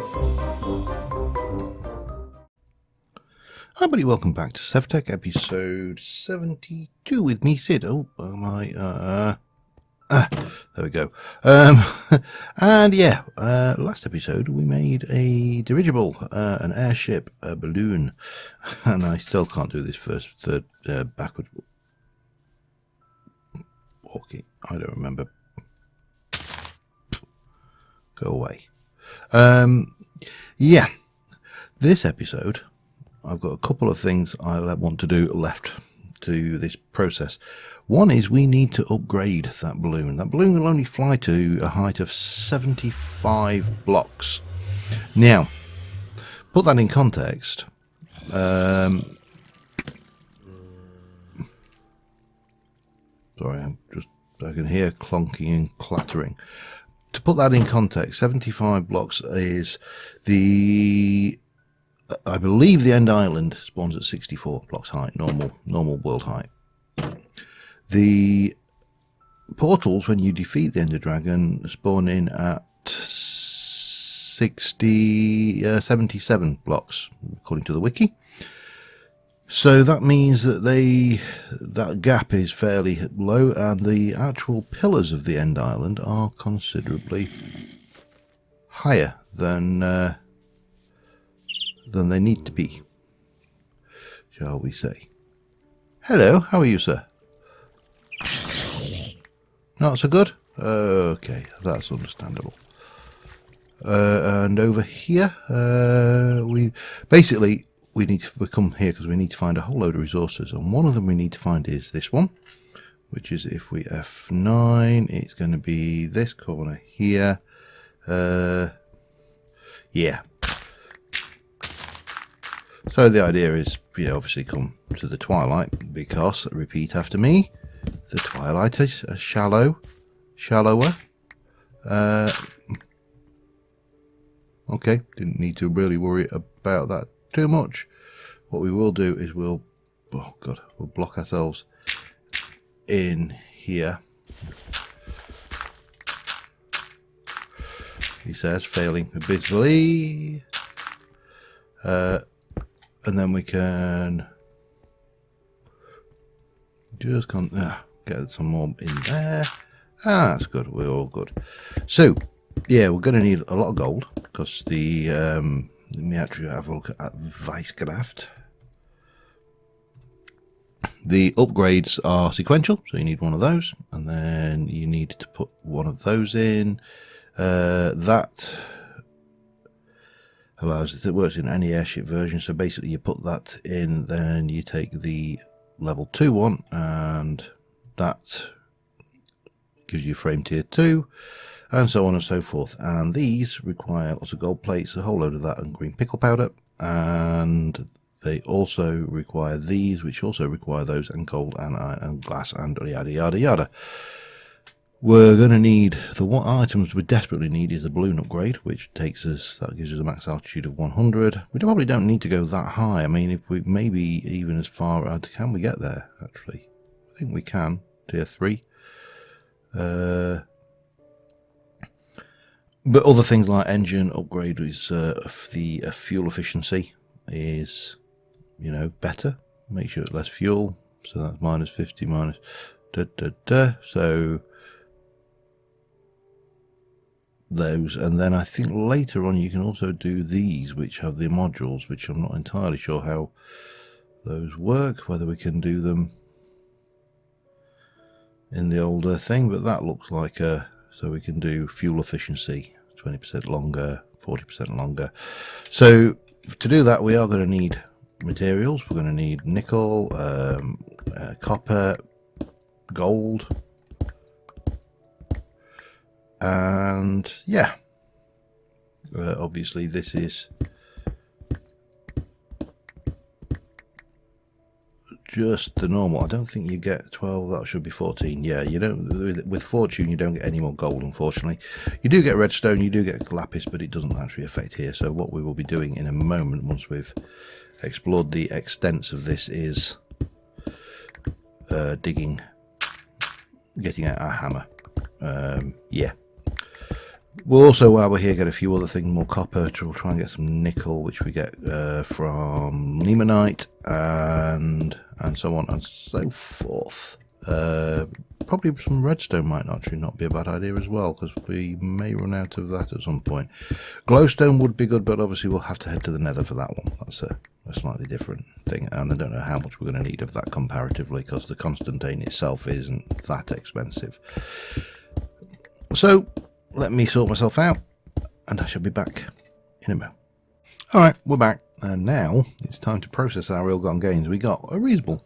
Hi everybody, welcome back to SevTech episode 72 with me, Sid. Oh my, there we go. And yeah, last episode we made a dirigible, an airship, a balloon, and I still can't do this third, backward walking. I don't remember. Go away. Yeah, this episode I've got a couple of things I want to do left to this process. One is we need to upgrade that balloon. That balloon will only fly to a height of 75 blocks. Now, put that in context. Sorry, I can hear clunking and clattering. To put that in context, 75 blocks is I believe the end island spawns at 64 blocks height, normal world height. The portals, when you defeat the Ender Dragon, spawn in at 77 blocks, according to the wiki. So that means that that gap is fairly low, and the actual pillars of the end island are considerably higher than they need to be, shall we say. Hello, how are you, sir? Not so good? Okay, that's understandable. And over here, we come here because we need to find a whole load of resources, and one of them we need to find is this one, which is, if we F9, it's going to be this corner here. Yeah. So the idea is, obviously come to the twilight, because, repeat after me, the twilight is shallower. Okay, didn't need to really worry about that too much. What we will do is we'll block ourselves in here. He says, failing abysmally. And then we can just get some more in there. That's good. We're all good. So, yeah, we're going to need a lot of gold, because let me actually have a look at Vicecraft. The upgrades are sequential, so you need one of those, and then you need to put one of those in. That allows it works in any airship version, so basically you put that in, then you take the level 2 one, and that gives you frame tier 2, and so on and so forth. And these require lots of gold plates, a whole load of that, and green pickle powder, and they also require these, which also require those, and gold and iron and glass, and yada yada yada. We're going to need, what items we desperately need is the balloon upgrade, which gives us a max altitude of 100. We probably don't need to go that high. I mean, if we maybe even as far as, can we get there, actually? I think we can, tier 3. But other things like engine upgrade is the fuel efficiency is, better. Make sure it's less fuel. So that's minus 50, minus so those, and then I think later on you can also do these, which have the modules, which I'm not entirely sure how those work, whether we can do them in the older thing, but that looks like so we can do fuel efficiency 20% longer, 40% longer. So to do that, we are going to need materials. We're going to need nickel, copper, gold, and yeah, obviously this is just the normal. I don't think you get 12, that should be 14. Yeah, with fortune you don't get any more gold, unfortunately. You do get redstone, you do get lapis, but it doesn't actually affect here. So what we will be doing in a moment, once we've explored the extents of this, is digging, getting out our hammer. Yeah. We'll also, while we're here, get a few other things, more copper. We'll try and get some nickel, which we get from limonite, and so on and so forth. Probably some redstone might actually not be a bad idea as well, because we may run out of that at some point. Glowstone would be good, but obviously we'll have to head to the nether for that one. That's a slightly different thing, and I don't know how much we're going to need of that comparatively, because the Constantine itself isn't that expensive. So let me sort myself out, and I shall be back in a moment. Alright, we're back, and now it's time to process our ill-gotten gains. We got a reasonable.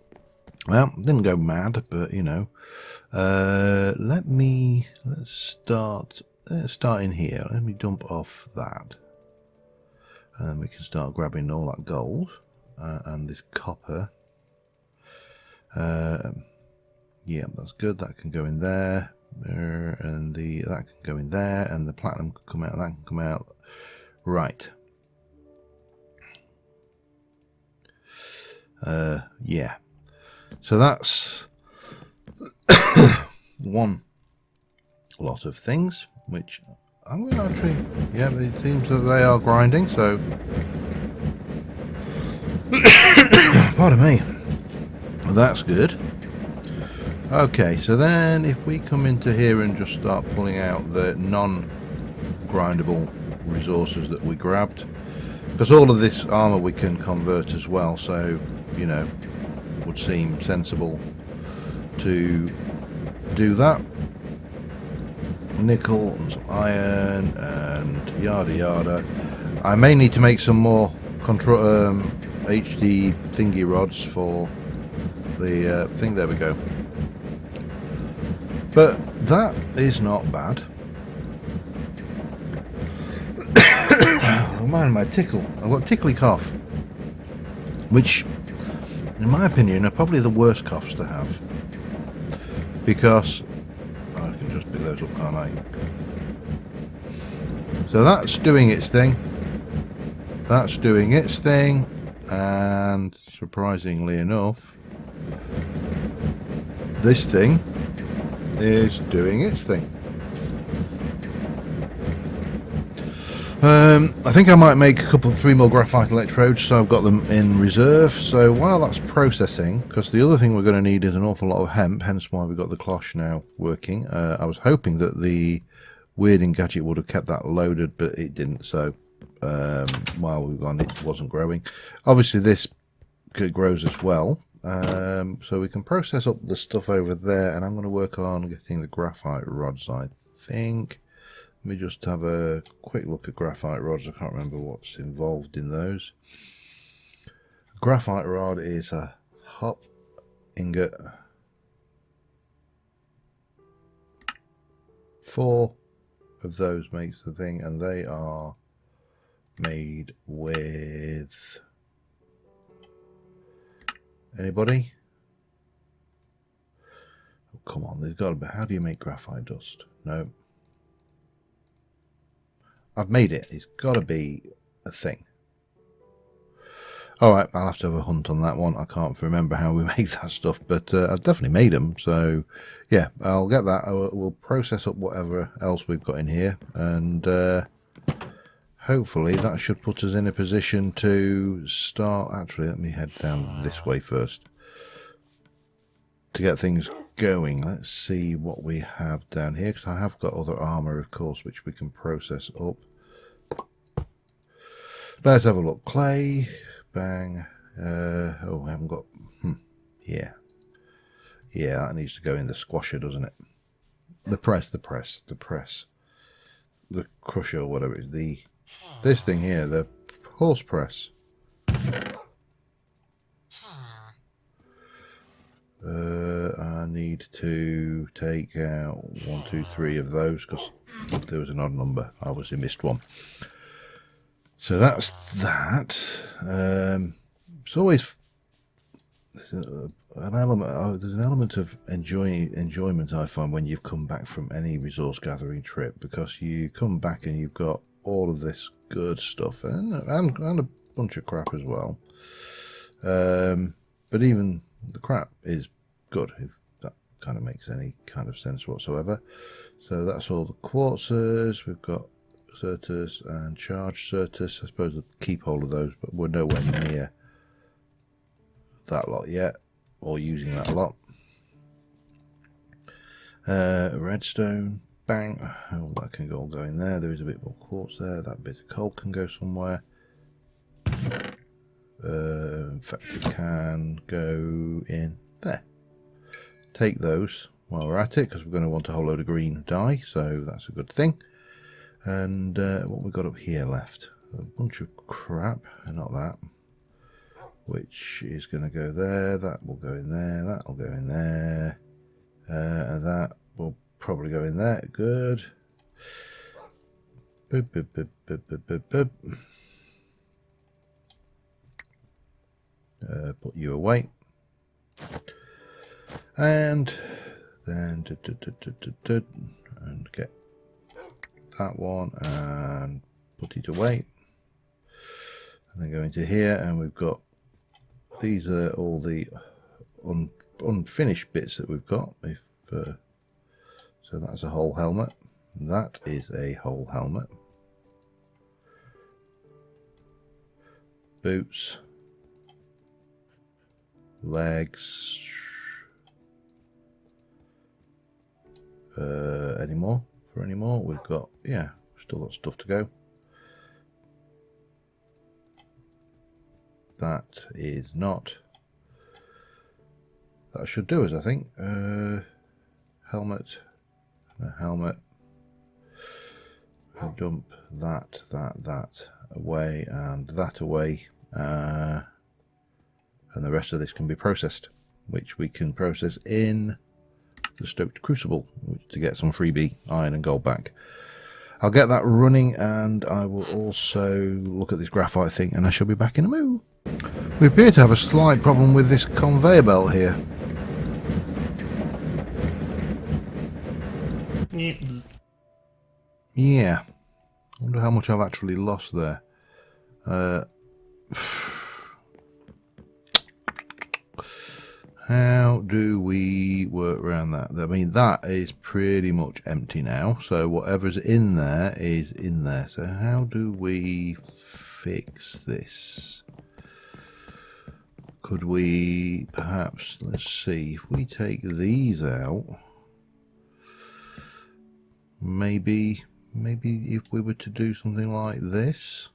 Well, didn't go mad, but you know. Let's start in here. Let me dump off that, and we can start grabbing all that gold and this copper. Yeah, that's good. That can go in there, and that can go in there, and the platinum can come out. That can come out. Right. Yeah. So that's one lot of things, which I'm going to actually, yeah, it seems that they are grinding, so pardon me, that's good. Okay, so then if we come into here and just start pulling out the non-grindable resources that we grabbed, because all of this armor we can convert as well, so you know, would seem sensible to do that. Nickel and some iron and yada yada. I may need to make some more control HD thingy rods for the thing. There we go. But that is not bad. Oh man, my tickle. I've got tickly cough, which in my opinion are probably the worst coughs to have, because I can just pick those up, can't I? So that's doing its thing. That's doing its thing, and surprisingly enough, this thing is doing its thing. I think I might make three more graphite electrodes, so I've got them in reserve. So while that's processing, because the other thing we're going to need is an awful lot of hemp, hence why we've got the cloche now working. I was hoping that the weirding gadget would have kept that loaded, but it didn't. So while we were on, it wasn't growing. Obviously this grows as well, so we can process up the stuff over there, and I'm going to work on getting the graphite rods, I think. Let me just have a quick look at graphite rods. I can't remember what's involved in those. A graphite rod is a hop ingot. 4 of those makes the thing, and they are made with... Anybody? Oh, come on, there's got to be... How do you make graphite dust? No. I've made it. It's got to be a thing. Alright, I'll have to have a hunt on that one. I can't remember how we make that stuff, but I've definitely made them. So, yeah, I'll get that. We'll process up whatever else we've got in here, and hopefully that should put us in a position to start... Actually, let me head down this way first to get things going. Let's see what we have down here, because I have got other armor, of course, which we can process up. Let's have a look. Clay, bang. Oh, I haven't got... Yeah, that needs to go in the squasher, doesn't it? The press, the crusher, or whatever it is. This thing here, the horse press. I need to take out 1, 2, 3 of those, because there was an odd number. I obviously missed one. So that's that. It's always there's an element of enjoyment I find when you've come back from any resource gathering trip, because you come back and you've got all of this good stuff and a bunch of crap as well. But even the crap is good. If that kind of makes any kind of sense whatsoever. So that's all the quartzers. We've got Certus and charged Certus. I suppose we'll keep hold of those, but we're nowhere near that lot yet, or using that a lot. Redstone, bang. Oh, that can all go in there. There is a bit more quartz there. That bit of coal can go somewhere. In fact, it can go in there. Take those while we're at it, because we're going to want a whole load of green dye, so that's a good thing. And what we've got up here left, a bunch of crap, not that, which is going to go there. That will go in there. That will go in there. And that will probably go in there. Good. Boop, boop, boop, boop, boop, boop, boop. Put you away. And then and get that one and put it away. And then go into here, and we've got, these are all the unfinished bits that we've got. If so, that's a whole helmet. That is a whole helmet. Boots, legs. Any more? For any more, we've got, yeah, still got stuff to go. That is not. That should do us, I think. Helmet, helmet. Dump that away, and that away, and the rest of this can be processed, which we can process in the stoked crucible to get some freebie iron and gold back. I'll get that running, and I will also look at this graphite thing, and I shall be back in a moo. We appear to have a slight problem with this conveyor belt here. Yeah, I wonder how much I've actually lost there. How do we work around that? I mean, that is pretty much empty now, so whatever's in there is in there. So how do we fix this? Could we perhaps, let's see, if we take these out, maybe if we were to do something like this.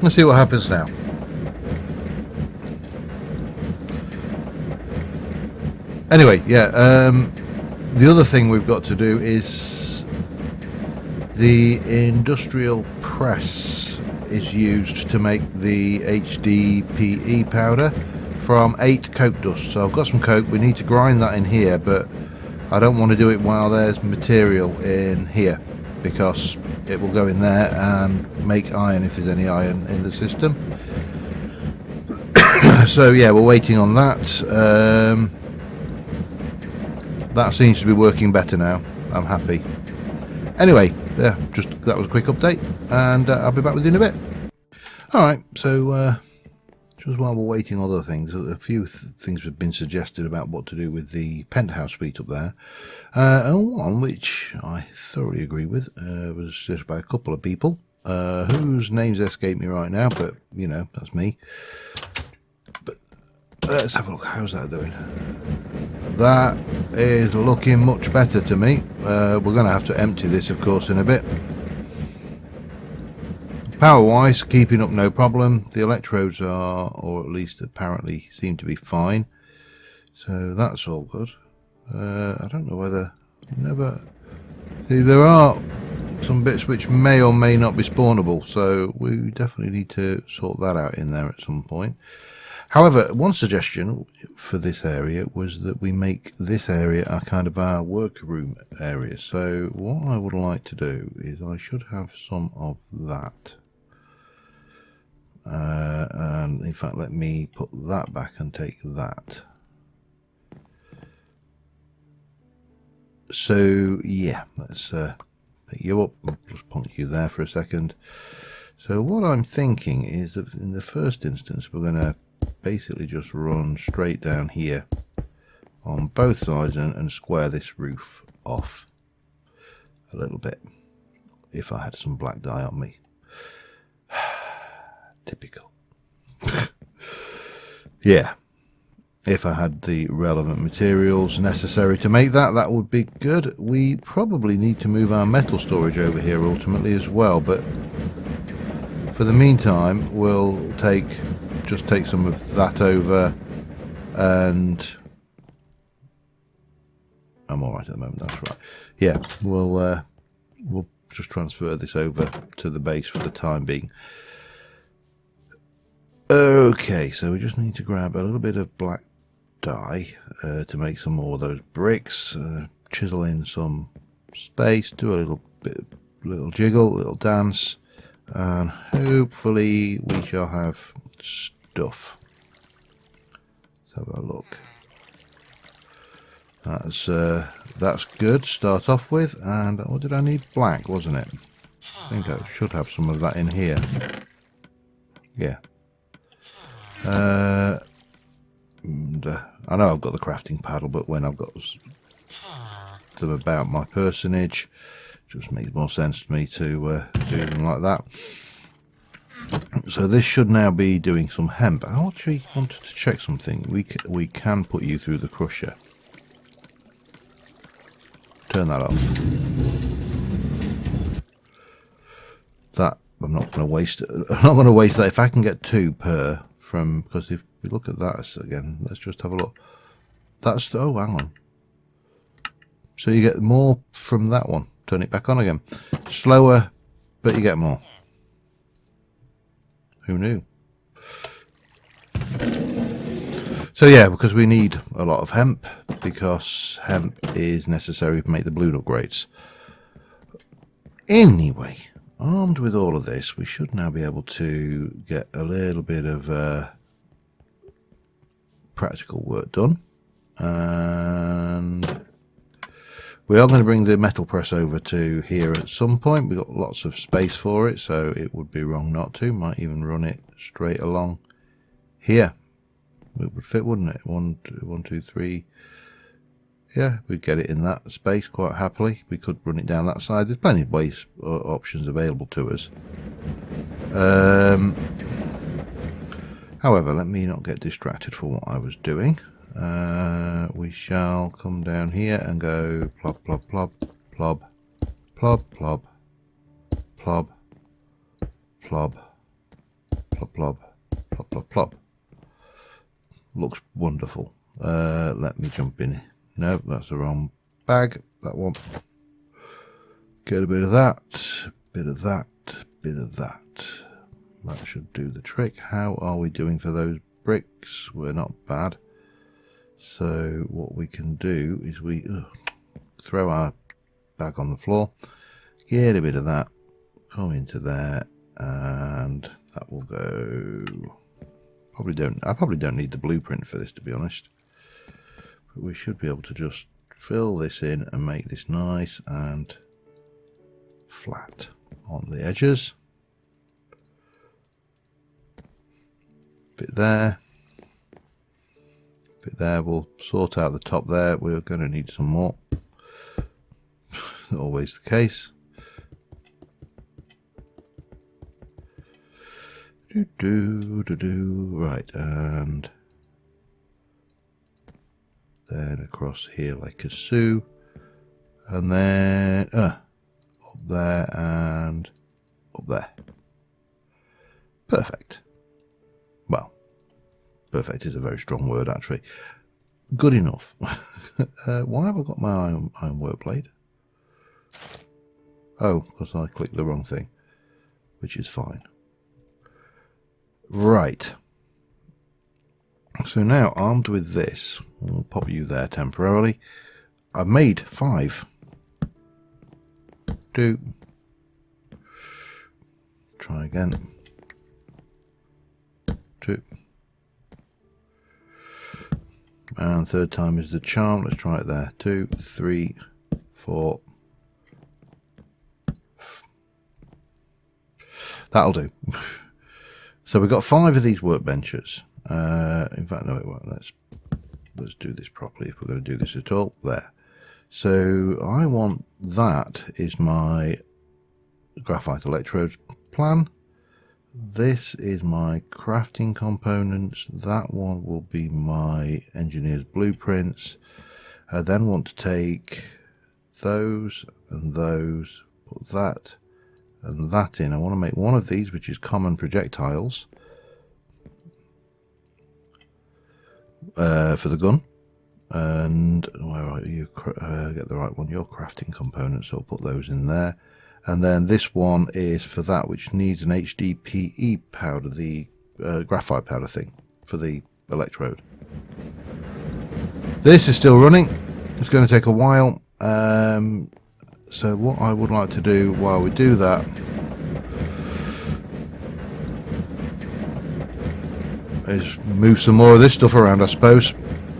Let's see what happens now. Anyway, yeah, the other thing we've got to do is the industrial press is used to make the HDPE powder from 8 coke dust. So I've got some coke, we need to grind that in here, but I don't want to do it while there's material in here, because it will go in there and make iron if there's any iron in the system. So yeah, we're waiting on that. That seems to be working better now. I'm happy. Anyway, yeah, just that was a quick update, and I'll be back with you in a bit. Alright, so just while we're waiting on other things, a few things have been suggested about what to do with the penthouse suite up there. And one which I thoroughly agree with was suggested by a couple of people whose names escape me right now, but you know, that's me. But let's have a look. How's that doing? That is looking much better to me. We're going to have to empty this, of course, in a bit. Power wise, keeping up no problem. The electrodes are, or at least apparently seem to be fine, so that's all good. I don't know whether there are some bits which may or may not be spawnable, so we definitely need to sort that out in there at some point. However, one suggestion for this area was that we make this area a kind of our workroom area. So what I would like to do is I should have some of that. And in fact, let me put that back and take that. So yeah, let's pick you up and just point you there for a second. So what I'm thinking is that in the first instance we're going to basically just run straight down here on both sides and square this roof off a little bit. If I had some black dye on me. Typical. Yeah. If I had the relevant materials necessary to make that, that would be good. We probably need to move our metal storage over here ultimately as well, but for the meantime we'll just take some of that over, and I'm alright at the moment, that's right. Yeah, we'll just transfer this over to the base for the time being. Okay, so we just need to grab a little bit of black dye to make some more of those bricks, chisel in some space, do a little jiggle, little dance, and hopefully we shall have stuff. Let's have a look. That's good. Start off with, and what did I need? Black, wasn't it? I think I should have some of that in here. Yeah. And, I know I've got the crafting paddle, but when I've got them about my personage, it just makes more sense to me to do them like that. So this should now be doing some hemp. I actually wanted to check something. We can put you through the crusher. Turn that off. That I'm not going to waste. I'm not going to waste that. If I can get 2 per from, because if we look at that again, let's just have a look. That's, oh, hang on. So you get more from that one. Turn it back on again. Slower, but you get more. Who knew? So yeah, because we need a lot of hemp, because hemp is necessary to make the balloon upgrades. Anyway, armed with all of this, we should now be able to get a little bit of practical work done. And we are going to bring the metal press over to here at some point. We've got lots of space for it, so it would be wrong not to. Might even run it straight along here. It would fit, wouldn't it? 1, 2, 3. Yeah, we'd get it in that space quite happily. We could run it down that side. There's plenty of ways or options available to us. However, let me not get distracted from what I was doing. We shall come down here and go plop, plop, plop, plop, plop, plop, plop, plop, plop, plop, plop, plop, plop. Looks wonderful. Let me jump in. No, that's the wrong bag. That one. Get a bit of that, bit of that, bit of that. That should do the trick. How are we doing for those bricks? We're not bad. So what we can do is we throw our bag on the floor, get a bit of that, come into there, and that will go. I probably don't need the blueprint for this, to be honest, but we should be able to just fill this in and make this nice and flat on the edges. Bit there, bit there. We'll sort out the top there. We're going to need some more. Always the case. Right, and then across here like a Sue, and then up there and up there. Perfect. Well, perfect is a very strong word, actually. Good enough. Why have I got my iron work blade? Oh, because I clicked the wrong thing, which is fine. Right. So now, armed with this, we'll pop you there temporarily. I've made 5. 2. Try again. 2. And third time is the charm. Let's try it there. 2, 3, 4. That'll do. So we've got 5 of these workbenches. In fact, no, it won't. Let's do this properly if we're going to do this at all. There. So I want that is my graphite electrodes plan. This is my crafting components. That one will be my engineer's blueprints. I then want to take those and those, put that and that in. I want to make one of these, which is common projectiles for the gun. And where are you? Get the right one. Your crafting components. So I'll put those in there. And then this one is for that, which needs an HDPE powder, the graphite powder thing for the electrode. This is still running. It's going to take a while. So what I would like to do while we do that is move some more of this stuff around, I suppose.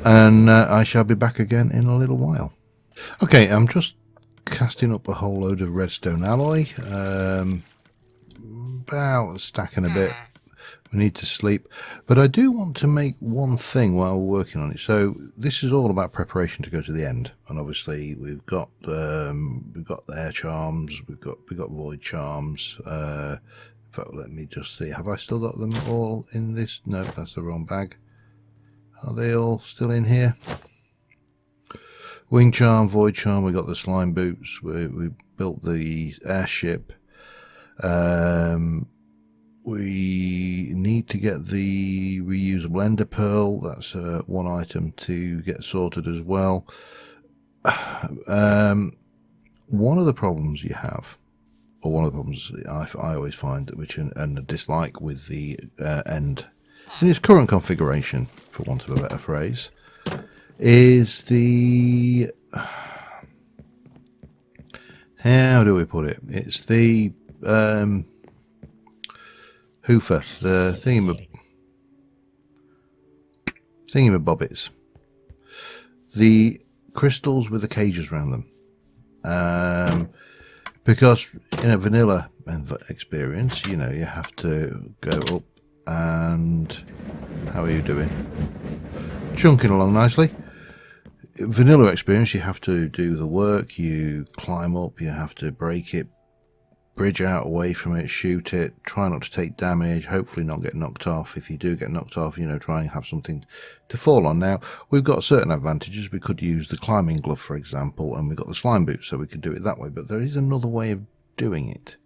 And I shall be back again in a little while. Okay, I'm just casting up a whole load of redstone alloy, about stacking a bit. We need to sleep, but I do want to make one thing while we're working on it. So this is all about preparation to go to the end, and obviously we've got the air charms, we've got void charms. In fact, let me just see, have I still got them all in this? No, that's the wrong bag. Are they all still in here? Wing charm, void charm, we got the slime boots, we built the airship. We need to get the reusable ender pearl. That's one item to get sorted as well. One of the problems you have, or one of the problems I always find, which and a dislike with the end in its current configuration, for want of a better phrase, is the, how do we put it? It's the hoofer, the thingamabobbits, the crystals with the cages around them. Because in a vanilla experience, you know, you have to go up and, how are you doing? Chunking along nicely. Vanilla experience, you have to do the work, you climb up, you have to break it, bridge out away from it, shoot it, try not to take damage, hopefully not get knocked off. If you do get knocked off, you know, try and have something to fall on. Now, we've got certain advantages. We could use the climbing glove, for example, and we've got the slime boots, so we can do it that way, but there is another way of doing it.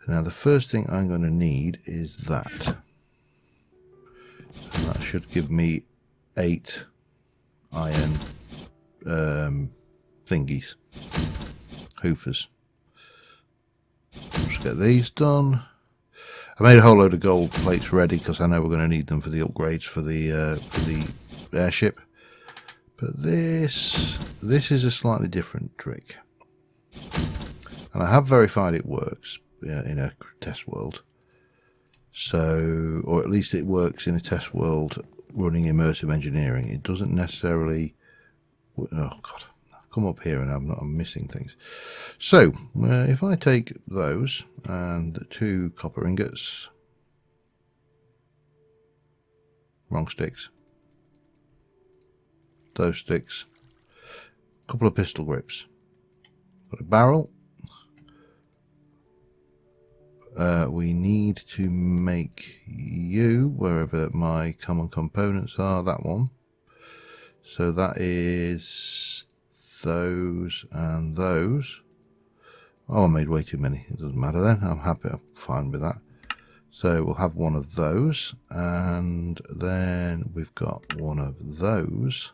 Now, the first thing I'm going to need is that. And that should give me 8 iron thingies, hoofers. Let's get these done. I made a whole load of gold plates ready because I know we're going to need them for the upgrades for the airship. But this is a slightly different trick, and I have verified it works in a test world. So, or at least it works in a test world running immersive engineering. It doesn't necessarily. Oh God, I've come up here and I'm missing things. So, if I take those and the 2 copper ingots, wrong sticks, those sticks, a couple of pistol grips, got a barrel. We need to make you, wherever my common components are, that one. So that is those and those. Oh, I made way too many. It doesn't matter then. I'm happy. I'm fine with that. So we'll have one of those, and then we've got one of those.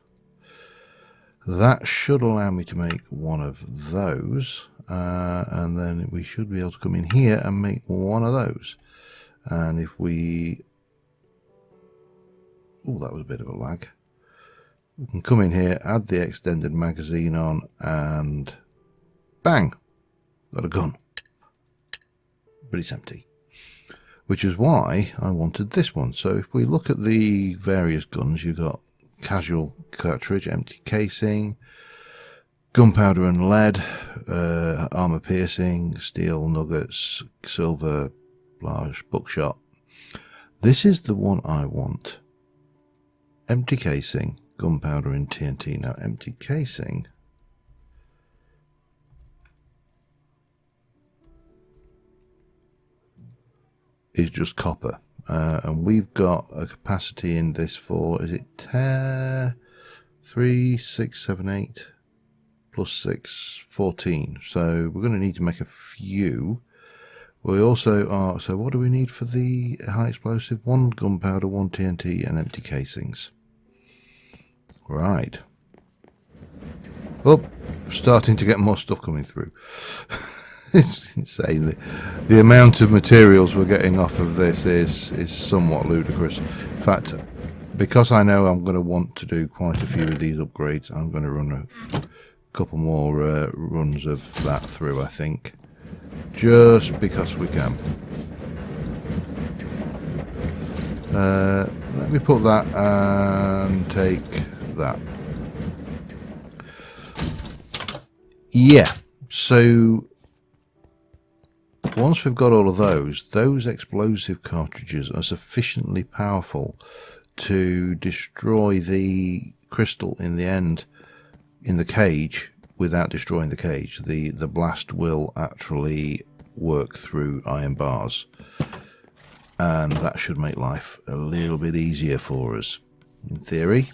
That should allow me to make one of those, and then we should be able to come in here and make one of those. And if we, oh, that was a bit of a lag. We can come in here, add the extended magazine on, and bang, got a gun. But it's empty, which is why I wanted this one. So if we look at the various guns, you've got casual cartridge, empty casing, gunpowder and lead, armor piercing, steel nuggets, silver large bookshop. This is the one I want. Empty casing, gunpowder in TNT. Now, empty casing is just copper. And we've got a capacity in this for, is it 3, 6, 7, 8 plus 6, 14. So we're going to need to make a few. We also are, so what do we need for the high explosive? 1 gunpowder, 1 TNT and empty casings. Right. Oh, starting to get more stuff coming through. It's insane. The amount of materials we're getting off of this is somewhat ludicrous. In fact, because I know I'm going to want to do quite a few of these upgrades, I'm going to run a couple more runs of that through, I think. Just because we can. Let me put that and take that. Yeah, so once we've got all of those explosive cartridges are sufficiently powerful to destroy the crystal in the end in the cage without destroying the cage. The blast will actually work through iron bars, and that should make life a little bit easier for us in theory.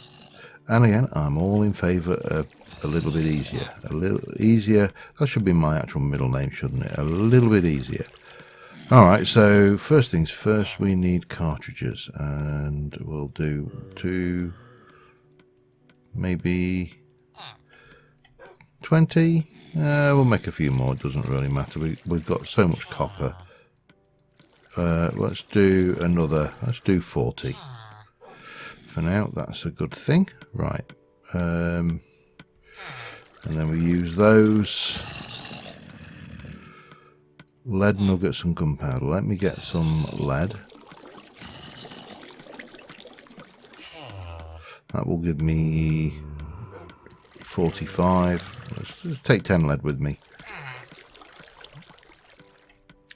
And again, I'm all in favour of a little bit easier. A little easier, that should be my actual middle name, shouldn't it? A little bit easier. Alright, so first things first, we need cartridges, and we'll do 2, maybe 20. We'll make a few more, it doesn't really matter. We've got so much copper. Let's do 40. For now, that's a good thing. Right. And then we use those. Lead nuggets and gunpowder. Let me get some lead. That will give me 45. Let's just take 10 lead with me.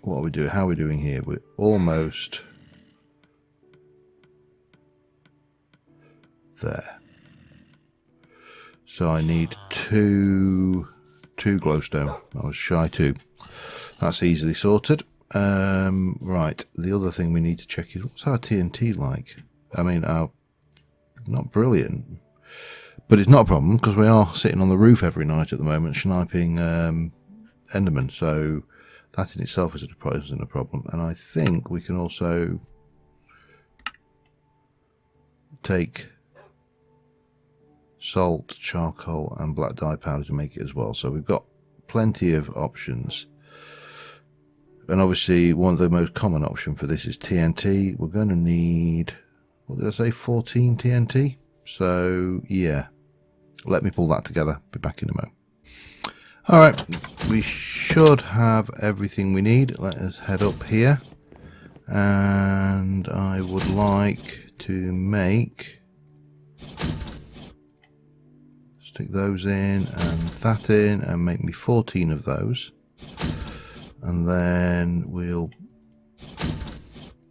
What are we doing? How are we doing here? We're almost there. So I need two glowstone. I was shy 2. That's easily sorted. Right, the other thing we need to check is, what's our TNT like? I mean, not brilliant, but it's not a problem because we are sitting on the roof every night at the moment sniping Endermen, so that in itself isn't a problem. And I think we can also take salt, charcoal and black dye powder to make it as well. So we've got plenty of options. And obviously one of the most common option for this is TNT. We're going to need, what did I say, 14 TNT? So yeah, let me pull that together. Be back in a moment. Alright, we should have everything we need. Let us head up here. And I would like to make, stick those in and that in and make me 14 of those. And then we'll,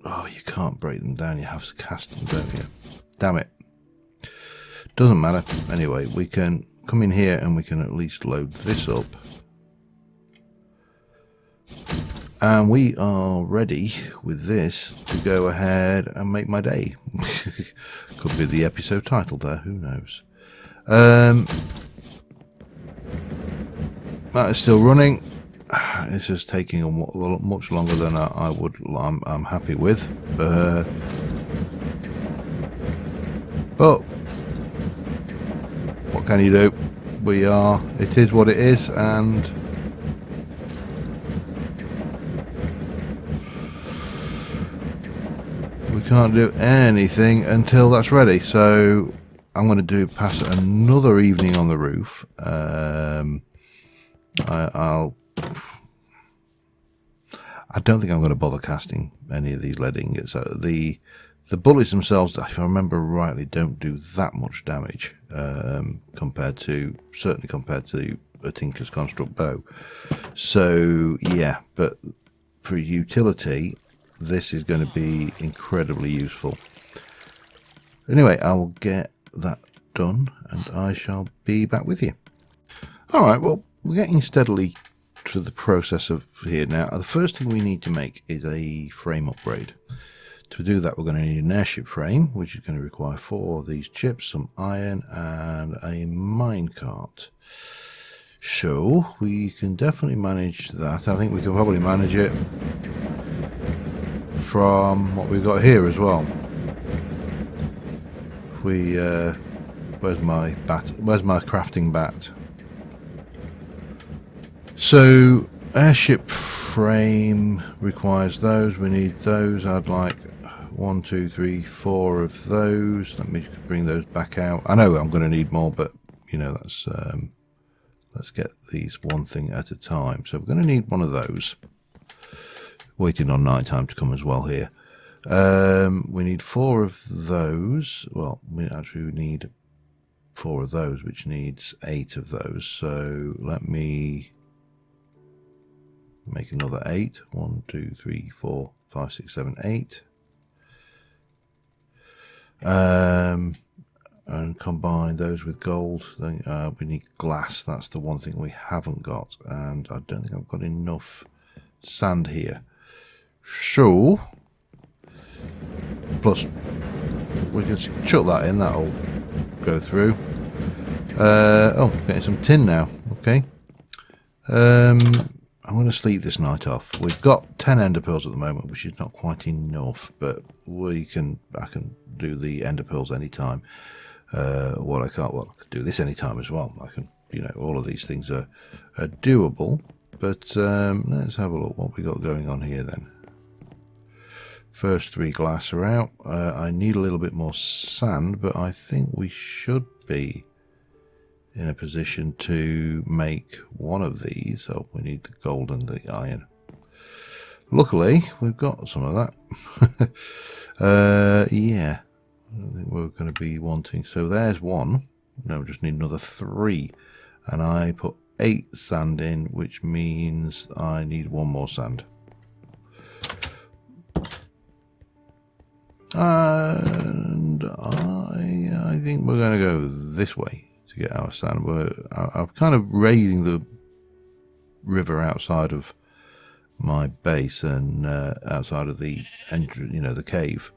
oh, you can't break them down, you have to cast them, don't you? Damn it. Doesn't matter. Anyway, we can come in here and we can at least load this up. And we are ready with this to go ahead and make my day. Could be the episode title there, who knows. That is still running. This is taking much longer than I'm happy with. But what can you do? It is what it is, and we can't do anything until that's ready. So I'm going to pass another evening on the roof. I don't think I'm going to bother casting any of these lead ingots. The bullets themselves, if I remember rightly, don't do that much damage certainly compared to a Tinker's Construct bow. So yeah, but for utility, this is going to be incredibly useful. Anyway, I will get that done and I shall be back with you. Alright, well, we're getting steadily to the process of here now. The first thing we need to make is a frame upgrade. To do that, we're going to need an airship frame, which is going to require 4 of these chips, some iron and a minecart. So we can definitely manage that. I think we can probably manage it from what we've got here as well. If we where's my crafting bat? So airship frame requires those. We need those. I'd like 1, 2, 3, 4 of those. Let me bring those back out. I know I'm going to need more, but you know, that's let's get these one thing at a time. So we're going to need one of those. Waiting on night time to come as well here. We need 4 of those. Well, we actually need 4 of those, which needs 8 of those. So let me make another 8. 1, 2, 3, 4, 5, 6, 7, 8. And combine those with gold. Then we need glass. That's the one thing we haven't got, and I don't think I've got enough sand here. So plus we can chuck that in. That'll go through. Oh, getting some tin now. Okay. I'm going to sleep this night off. We've got 10 ender pearls at the moment, which is not quite enough, but I can do the ender pearls anytime. I could do this anytime as well. I can, you know, all of these things are doable. But let's have a look what we got going on here then. First 3 glass are out. I need a little bit more sand, but I think we should be in a position to make one of these. Oh, we need the gold and the iron. Luckily, we've got some of that. Yeah, I don't think we're going to be wanting. So there's 1. No, we just need another 3. And I put 8 sand in, which means I need 1 more sand. And I think we're going to go this way to get our sand. I'm kind of raiding the river outside of my base and outside of the entrance, you know, the cave,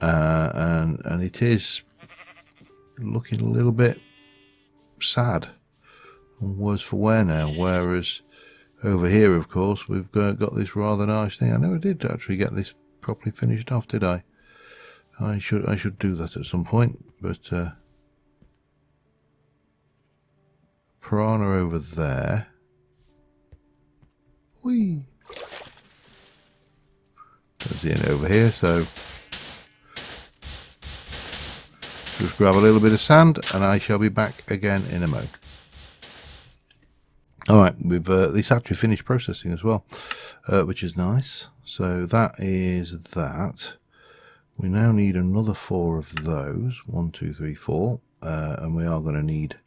and it is looking a little bit sad and worse for wear now. Whereas over here, of course, we've got this rather nice thing. I never did actually get this properly finished off, did I? I should do that at some point, but piranha over there. Whee! There's the end over here, so just grab a little bit of sand and I shall be back again in a moment. Alright, we've this actually finished processing as well, which is nice. So that is that. We now need another 4 of those. 1, 2, 3, 4. And we are going to need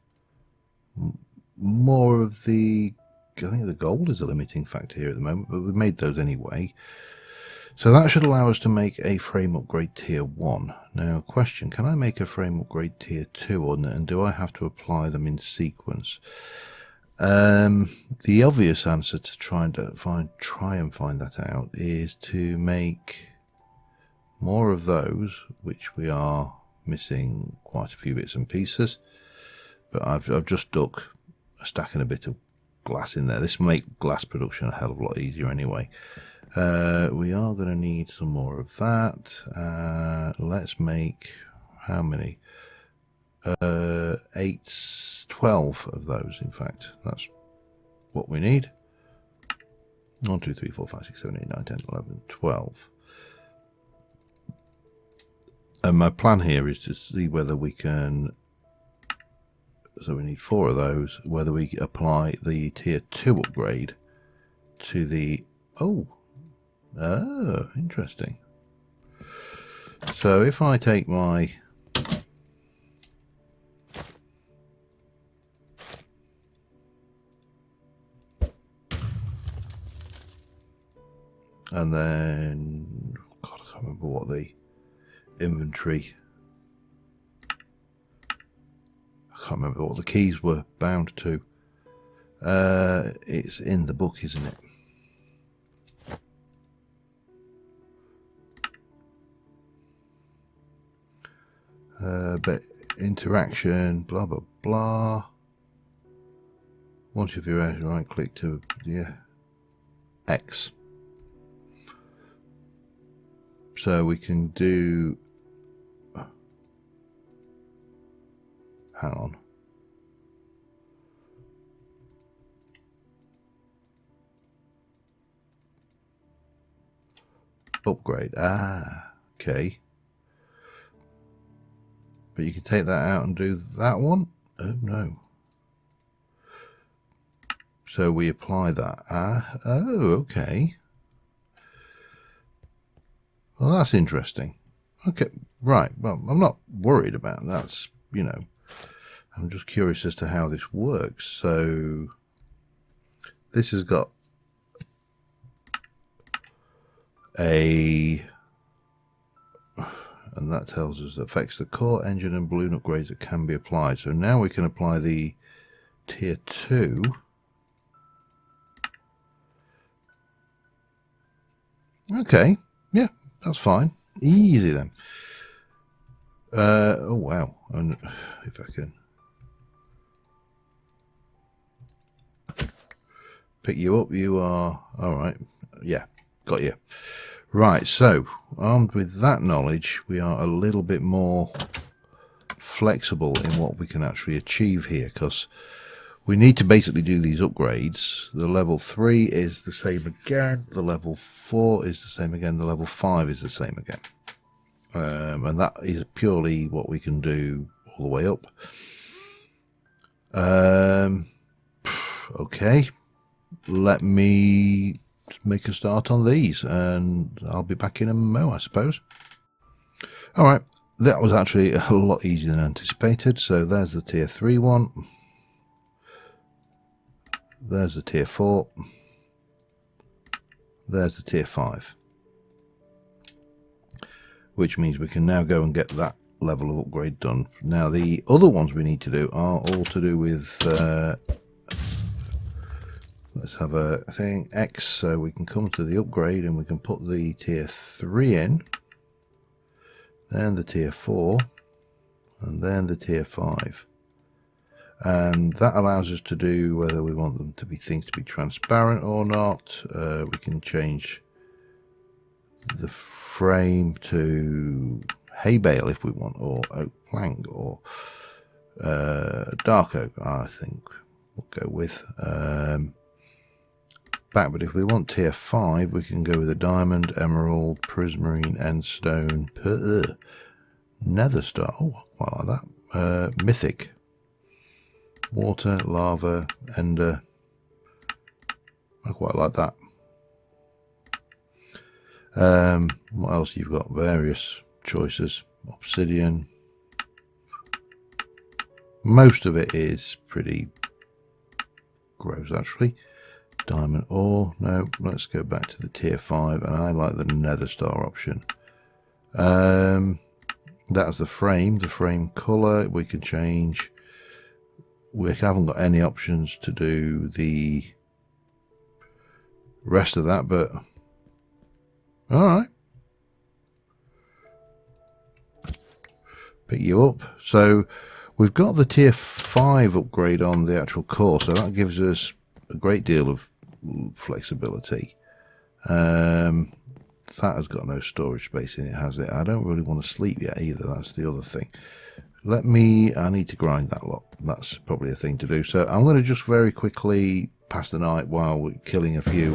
more of the... I think the gold is a limiting factor here at the moment, but we've made those anyway. So that should allow us to make a frame upgrade tier 1. Now, question, can I make a frame upgrade tier 2 and do I have to apply them in sequence? The obvious answer to try and find that out is to make more of those, which we are missing quite a few bits and pieces, but I've just stuck a stack and a bit of glass in there. This will make glass production a hell of a lot easier anyway. We are going to need some more of that. Let's make how many? 12 of those, in fact. That's what we need. 1, 2, 3, 4, 5, 6, 7, 8, 9, 10, 11, 12. And my plan here is to see whether we can, so we need 4 of those, whether we apply the tier 2 upgrade to the, oh, interesting. So if I take my, and then God, I can't remember what the inventory. I can't remember what the keys were bound to. It's in the book, isn't it? But interaction, blah blah blah. Once you've right click to X. So we can do. Hang on. Upgrade. Ah, okay. But you can take that out and do that one. Oh no. So we apply that. Oh, okay. Well, that's interesting. Okay, right. Well, I'm not worried about that. That's, you know, I'm just curious as to how this works. So this has got a, and that tells us that affects the core, engine and balloon upgrades that can be applied. So now we can apply the tier 2. Okay, yeah, that's fine. Easy then. Oh wow, and if I can pick you up, you are all right. Yeah, got you. Right, so armed with that knowledge, we are a little bit more flexible in what we can actually achieve here, because we need to basically do these upgrades. The level 3 is the same again, the level 4 is the same again, the level 5 is the same again. And that is purely what we can do all the way up. Okay, let me make a start on these and I'll be back in a mo, I suppose. Alright, that was actually a lot easier than anticipated. So there's the tier 3 one. There's the tier 4. There's the tier 5. Which means we can now go and get that level of upgrade done. Now the other ones we need to do are all to do with let's have a thing X, so we can come to the upgrade and we can put the tier 3 in, then the tier 4, and then the tier 5. And that allows us to do whether we want them to be things to be transparent or not. We can change the frame to hay bale if we want, or oak plank, or dark oak, I think we'll go with. But if we want tier 5, we can go with a diamond, emerald, prismarine, endstone, nether star. Oh, I quite like that. Mythic. Water, lava, ender. I quite like that. What else you've got? Various choices. Obsidian. Most of it is pretty gross actually. Diamond ore. No, let's go back to the tier 5, and I like the nether star option. That's the frame color. We can change. We haven't got any options to do the rest of that, but all right. Pick you up. So we've got the tier 5 upgrade on the actual core, so that gives us a great deal of flexibility. That has got no storage space in it, has it? I don't really want to sleep yet either. That's the other thing. I need to grind that lot. That's probably a thing to do. So I'm going to just very quickly pass the night while we're killing a few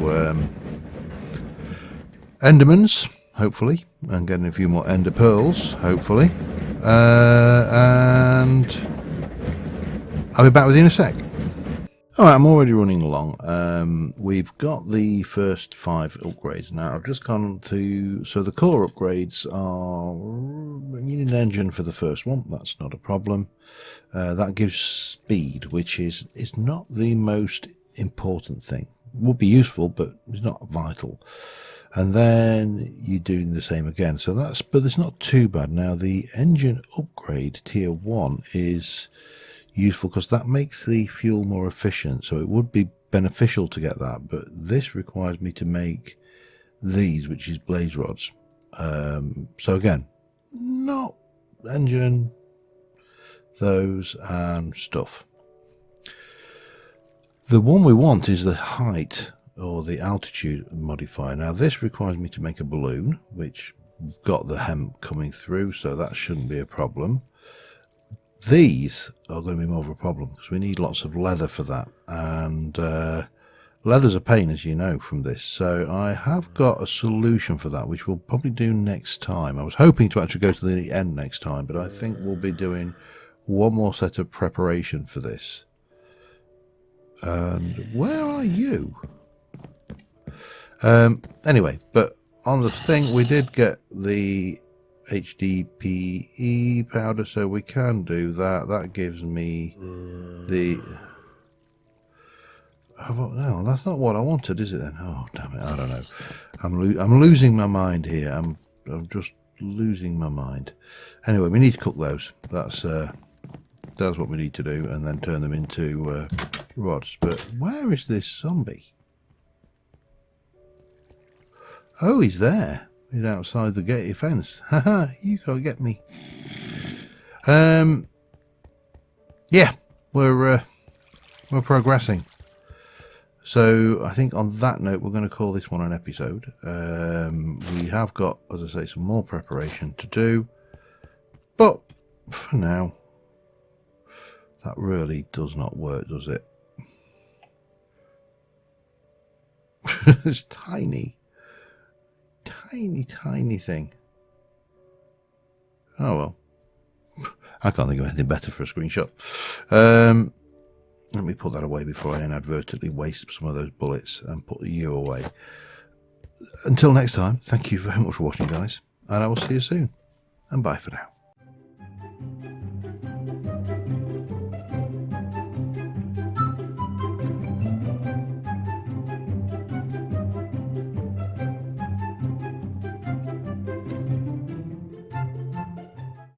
endermans, hopefully, and getting a few more ender pearls, hopefully. And I'll be back with you in a sec. Alright, I'm already running along. We've got the first 5 upgrades now. I've just gone to, so the core upgrades are, you need an engine for the first one, that's not a problem. That gives speed, which is not the most important thing. Would be useful, but it's not vital. And then you're doing the same again. So that's, but it's not too bad. Now the engine upgrade tier 1 is useful because that makes the fuel more efficient. So it would be beneficial to get that, but this requires me to make these, which is blaze rods. So again, not engine, those and stuff. The one we want is the height or the altitude modifier. Now this requires me to make a balloon, which got the hemp coming through, so that shouldn't be a problem. These are going to be more of a problem because we need lots of leather for that, and leather's a pain, as you know from this. So I have got a solution for that, which we'll probably do next time. I was hoping to actually go to the end next time, but I think we'll be doing one more set of preparation for this. And where are you? Anyway, but on the thing, we did get the HDPE powder, so we can do that. That gives me the... No, that's not what I wanted, is it then? Oh, damn it, I don't know. I'm losing my mind here. I'm just losing my mind. Anyway, we need to cook those. That's what we need to do, and then turn them into rods. But where is this zombie? Oh, he's there. He's outside the gate fence. Haha, you can't get me. Yeah, we're progressing. So I think on that note, we're going to call this one an episode. We have got, as I say, some more preparation to do. But for now, that really does not work, does it? It's tiny. Tiny thing. Oh well. I can't think of anything better for a screenshot. Let me put that away before I inadvertently waste some of those bullets and put you away. Until next time, thank you very much for watching, guys, and I will see you soon. And bye for now.